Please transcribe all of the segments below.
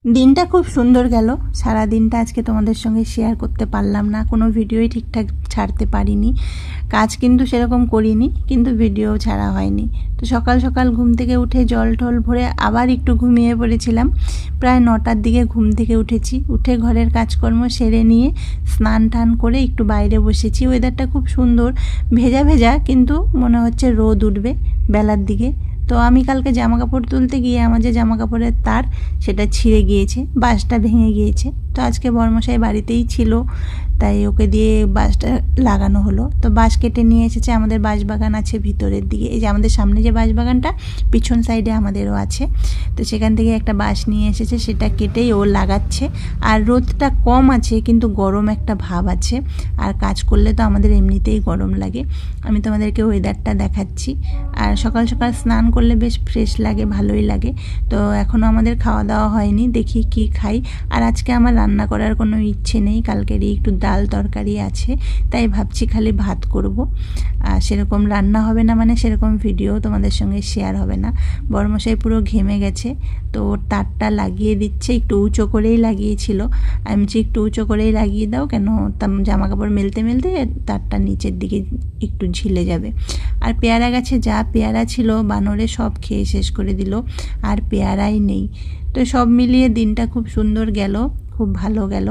দিনটা খুব সুন্দর গেল। সারা দিনটা আজকে তোমাদের সঙ্গে শেয়ার করতে পারলাম না, কোনো ভিডিওই ঠিকঠাক ছাড়তে পারিনি। কাজ কিন্তু সেরকম করিনি, কিন্তু ভিডিও ছাড়া হয়নি। তো সকাল সকাল ঘুম থেকে উঠে জল টল ভরে আবার একটু ঘুমিয়ে পড়েছিলাম। প্রায় 9টার দিকে ঘুম থেকে উঠেছি, উঠে ঘরের কাজকর্ম সেরে নিয়ে স্নান টান করে একটু বাইরে বসেছি। ওয়েদারটা খুব সুন্দর, ভেজা ভেজা, কিন্তু মনে হচ্ছে রোদ উঠবে বেলার দিকে। তো আমি কালকে জামা কাপড় তুলতে গিয়ে আমার যে জামা কাপড়ের তার সেটা ছিঁড়ে গিয়েছে, বাঁশটা ভেঙে গিয়েছে। তো আজকে বর্মশাই বাড়িতেই ছিল, তাই ওকে দিয়ে বাঁশটা লাগানো হলো। তো বাঁশ কেটে নিয়ে এসেছে, আমাদের বাঁশবাগান আছে ভিতরের দিকে, এই যে আমাদের সামনে যে বাঁশবাগানটা পিছন সাইডে আমাদেরও আছে। তো সেখান থেকে একটা বাঁশ নিয়ে এসেছে, সেটা কেটেই ও লাগাচ্ছে। আর রোদটা কম আছে কিন্তু গরম একটা ভাব আছে, আর কাজ করলে তো আমাদের এমনিতেই গরম লাগে। আমি তোমাদেরকে ওয়েদারটা দেখাচ্ছি। আর সকাল সকাল স্নান করলে বেশ ফ্রেশ লাগে, ভালোই লাগে। তো এখনও আমাদের খাওয়া দাওয়া হয়নি, দেখি কি খাই। আর আজকে আমার রান্না করার কোনো ইচ্ছে নেই, কালকেরই একটু ডাল তরকারি আছে, তাই ভাবছি খালি ভাত করব। আর সেরকম রান্না হবে না, মানে সেরকম ভিডিও তোমাদের সঙ্গে শেয়ার হবে না। বড়মশাই পুরো ঘেমে গেছে, তো তারটা লাগিয়ে দিচ্ছে, একটু উঁচু করেই লাগিয়েছিল। আমি বলছি একটু উঁচু করেই লাগিয়ে দাও, কেন জামা কাপড় মেলতে মেলতে তারটা নিচের দিকে একটু ঝিলে যাবে। আর পেয়ারা গাছে যা পেয়ারা ছিল বানরে সব খেয়ে শেষ করে দিল, আর পেয়ারাই নেই। তো সব মিলিয়ে দিনটা খুব সুন্দর গেল, খুব ভালো গেল।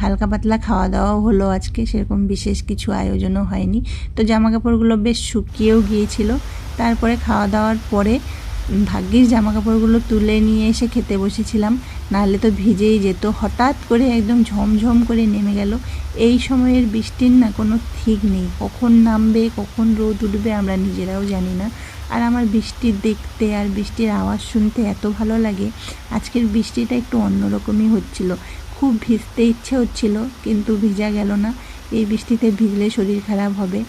হালকা পাতলা খাওয়া দাওয়াও হলো আজকে, সেরকম বিশেষ কিছু আয়োজনও হয়নি। তো জামা কাপড়গুলো বেশ শুকিয়েও গিয়েছিল। তারপরে খাওয়া দাওয়ার পরে ভাগ্যিস জামা কাপড়গুলো তুলে নিয়ে এসে খেতে বসেছিলাম, নাহলে তো ভিজেই যেত। হঠাৎ করে একদম ঝমঝম করে নেমে গেল। এই সময়ের বৃষ্টির না কোনো ঠিক নেই, কখন নামবে কখন রোদ উঠবে আমরা নিজেরাও জানি না। আর আমার বৃষ্টি দেখতে আর বৃষ্টির আওয়াজ শুনতে এত ভালো লাগে। আজকের বৃষ্টিটা একটু অন্যরকমই হচ্ছিল, খুব ভিজতে ইচ্ছে হচ্ছিল, কিন্তু ভিজা গেল না। এই বৃষ্টিতে ভিজলে শরীর খারাপ হবে,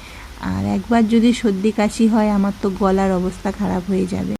আর একবার যদি সর্দি কাশি হয় আমার তো গলার অবস্থা খারাপ হয়ে যাবে।